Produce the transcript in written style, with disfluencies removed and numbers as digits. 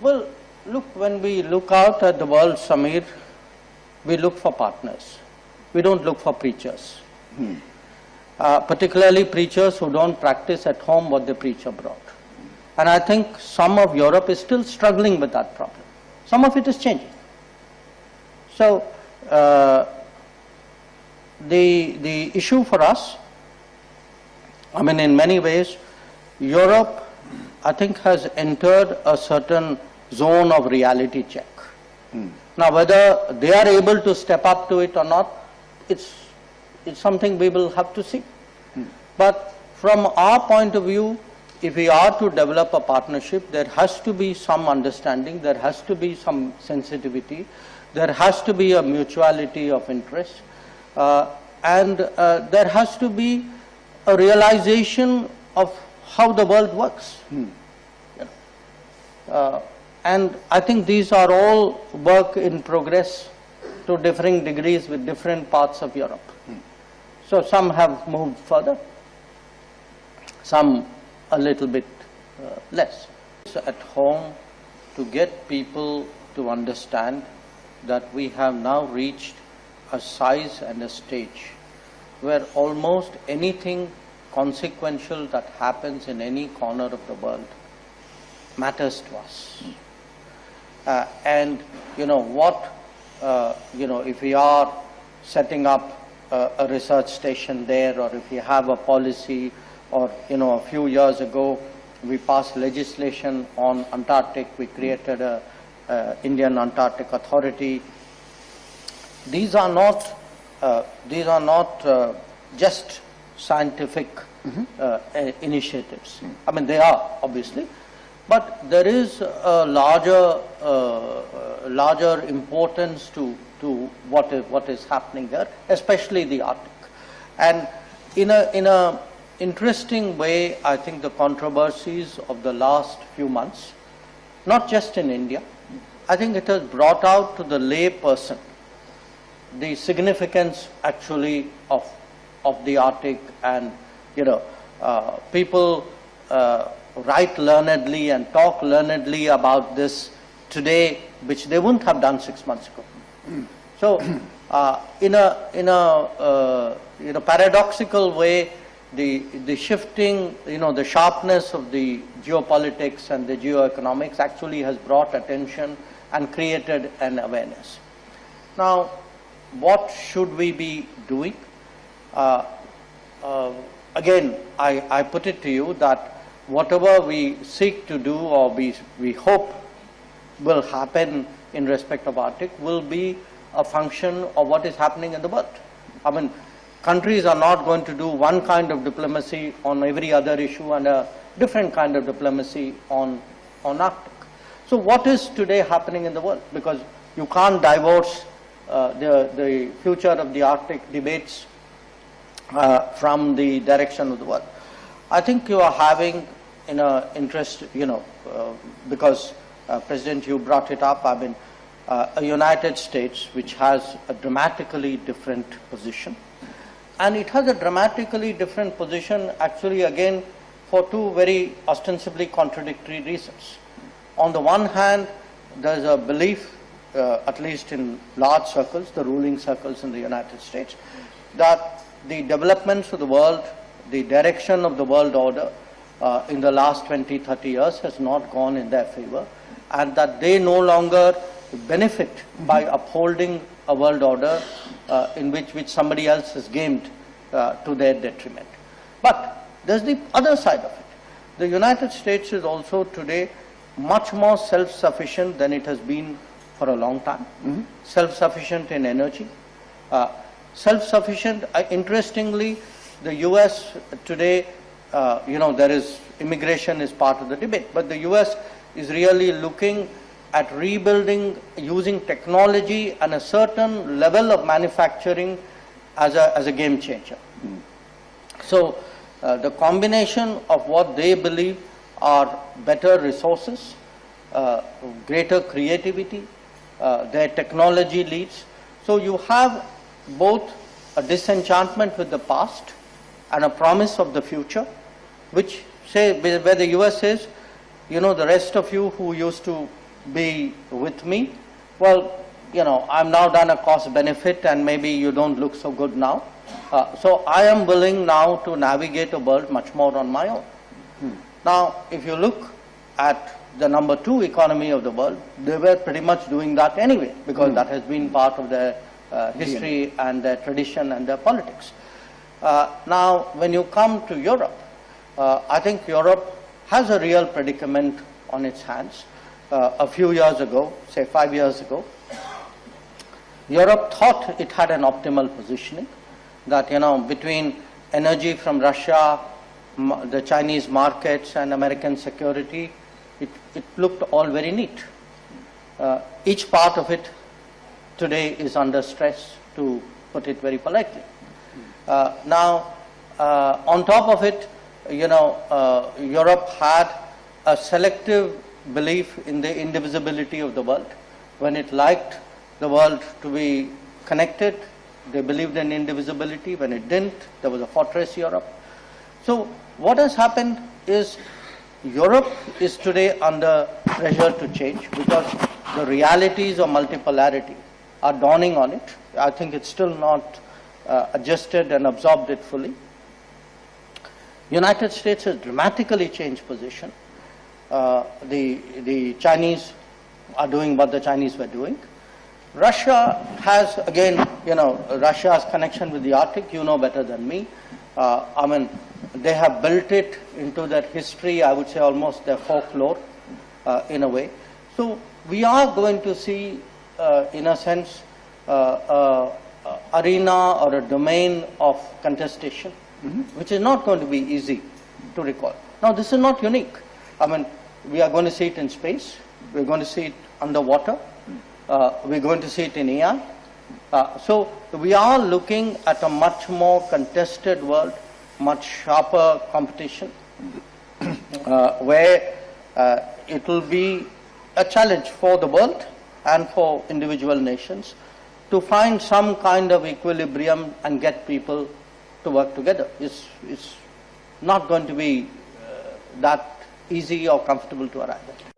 Well, look, when we look out at the world, Samir, we look for partners. We don't look for preachers. Particularly preachers who don't practice at home what they preach abroad. And I think some of Europe is still struggling with that problem. Some of it is changing. So, the issue for us, I mean, in many ways, Europe, I think, has entered a certain zone of reality check. Now, whether they are able to step up to it or not, it's something we will have to see. But from our point of view, if we are to develop a partnership, there has to be some understanding, there has to be some sensitivity, there has to be a mutuality of interest, and there has to be a realization of how the world works. And I think these are all work in progress to differing degrees with different parts of Europe. So some have moved further, some a little bit less. At home, to get people to understand that we have now reached a size and a stage where almost anything consequential that happens in any corner of the world matters to us. And you know what, if we are setting up a research station there, or if we have a policy, or a few years ago we passed legislation on Antarctic, we created a Indian Antarctic Authority. These are not just scientific initiatives. I mean, they are obviously, but there is a larger importance to what is happening there, especially the Arctic. And in a interesting way, I think the controversies of the last few months, not just in India, I think it has brought out to the lay person the significance actually of the Arctic, and people write learnedly and talk learnedly about this today, which they wouldn't have done 6 months ago. So, in a paradoxical way, the shifting, the sharpness of the geopolitics and the geoeconomics actually has brought attention and created an awareness. Now, what should we be doing? Again, I put it to you that whatever we seek to do, or we hope will happen in respect of Arctic, will be a function of what is happening in the world. I mean, countries are not going to do one kind of diplomacy on every other issue and a different kind of diplomacy on Arctic. So what is today happening in the world? Because you can't divorce the future of the Arctic debates from the direction of the world. I think you are having interest, because President, you brought it up, I mean, a United States which has a dramatically different position. And it has a dramatically different position actually again for two very ostensibly contradictory reasons. On the one hand, there is a belief, at least in large circles, the ruling circles in the United States, that the developments of the world, the direction of the world order in the last 20-30 years has not gone in their favor, and that they no longer benefit by upholding a world order in which somebody else has gamed to their detriment. But there's the other side of it. The United States is also today much more self-sufficient than it has been for a long time. Self-sufficient in energy, self-sufficient, interestingly, the US today, there is, immigration is part of the debate, but the US is really looking at rebuilding using technology and a certain level of manufacturing as a game changer. So the combination of what they believe are better resources, greater creativity, their technology leads. So you have both a disenchantment with the past and a promise of the future, which say, where the US says, the rest of you who used to be with me? Well, you know, I've now done a cost benefit and maybe you don't look so good now. So I am willing now to navigate a world much more on my own. Now, if you look at the number 2 economy of the world, they were pretty much doing that anyway, because that has been part of their history and their tradition and their politics. Now, when you come to Europe, I think Europe has a real predicament on its hands. A few years ago, say 5 years ago, Europe thought it had an optimal positioning, that, you know, between energy from Russia, the Chinese markets and American security, it looked all very neat. Each part of it today is under stress, to put it very politely. Now, on top of it, you know, Europe had a selective belief in the indivisibility of the world. When it liked the world to be connected, they believed in indivisibility. When it didn't, there was a fortress Europe. So what has happened is Europe is today under pressure to change, because the realities of multipolarity are dawning on it. I think it's still not adjusted and absorbed it fully. United States has dramatically changed position. The Chinese are doing what the Chinese were doing. Russia has, again, you know, Russia's connection with the Arctic, you know better than me. I mean, they have built it into their history, I would say almost their folklore, in a way. So we are going to see, in a sense, arena or a domain of contestation, which is not going to be easy to recall. Now, this is not unique. I mean, we are going to see it in space, we're going to see it underwater, we're going to see it in EAM. So we are looking at a much more contested world, much sharper competition, where it will be a challenge for the world and for individual nations to find some kind of equilibrium and get people to work together. It's not going to be that easy or comfortable to arrive at.